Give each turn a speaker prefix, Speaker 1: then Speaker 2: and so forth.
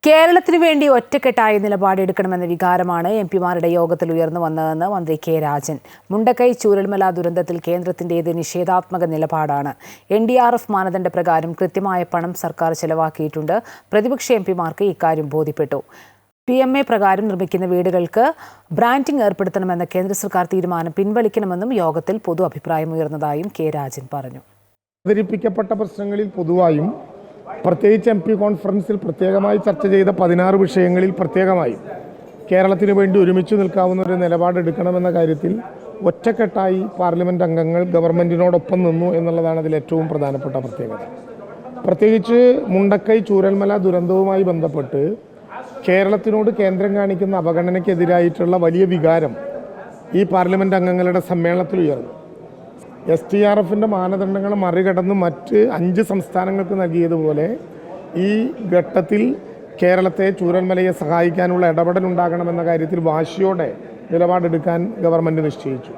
Speaker 1: കേരളത്തിനു വേണ്ടി ഒറ്റക്കെട്ടായ നിലപാടെടുക്കണമെന്ന വികാരമാണ് എംപിമാരുടെ യോഗത്തിൽ ഉയർന്നു വന്നതെന്ന് മന്ത്രി കെ രാജൻ. മുണ്ടക്കൈ ചൂരൽമല ദുരന്തത്തിൽ കേന്ദ്രത്തിന്റേത് നിഷേധാത്മക നിലപാടാണ്. NDRF മാനദണ്ഡപ്രകാരം കൃത്യമായ പണം സർക്കാർ ചെലവാക്കിയിട്ടുണ്ട്. പ്രതിപക്ഷ എംപിമാർക്ക് ഇക്കാര്യം ബോധ്യപ്പെട്ടു. PMA പ്രകാരം നിർമ്മിക്കുന്ന വീടുകൾക്ക് ബ്രാൻഡിംഗ് ഏർപ്പെടുത്തണമെന്ന കേന്ദ്ര സർക്കാർ തീരുമാനം പിൻവലിക്കണമെന്നും യോഗത്തിൽ പൊതു അഭിപ്രായമുയർന്നതായും കെ രാജൻ പറഞ്ഞു.
Speaker 2: അവതരിപ്പിക്കപ്പെട്ട പ്രശ്നങ്ങളിൽ പൊതുവായും പ്രത്യേകിച്ച് MP കോൺഫറൻസിൽ പ്രത്യേകമായി ചർച്ച ചെയ്ത 16 വിഷയങ്ങളിൽ പ്രത്യേകമായും കേരളത്തിന് വേണ്ടി ഒരുമിച്ച് നിൽക്കാവുന്ന ഒരു നിലപാടെടുക്കണമെന്ന കാര്യത്തിൽ ഒറ്റക്കെട്ടായി പാർലമെൻറ്റ് അംഗങ്ങൾ ഗവൺമെൻറ്റിനോടൊപ്പം നിന്നു എന്നുള്ളതാണ് അതിൽ ഏറ്റവും പ്രധാനപ്പെട്ട പ്രത്യേകത. പ്രത്യേകിച്ച് മുണ്ടക്കൈ ചൂരൽമല ദുരന്തവുമായി ബന്ധപ്പെട്ട് കേരളത്തിനോട് കേന്ദ്രം കാണിക്കുന്ന അവഗണനയ്ക്കെതിരായിട്ടുള്ള വലിയ വികാരം ഈ പാർലമെൻറ്റ് അംഗങ്ങളുടെ സമ്മേളനത്തിൽ ഉയർന്നു. STRFൻ്റെ മാനദണ്ഡങ്ങൾ മറികടന്ന് മറ്റ് 5 സംസ്ഥാനങ്ങൾക്ക് നൽകിയതുപോലെ ഈ ഘട്ടത്തിൽ കേരളത്തെ ചൂരൽമലയെ സഹായിക്കാനുള്ള ഇടപെടൽ ഉണ്ടാകണമെന്ന കാര്യത്തിൽ വാശിയോടെ നിലപാടെടുക്കാൻ ഗവൺമെൻറ് നിശ്ചയിച്ചു.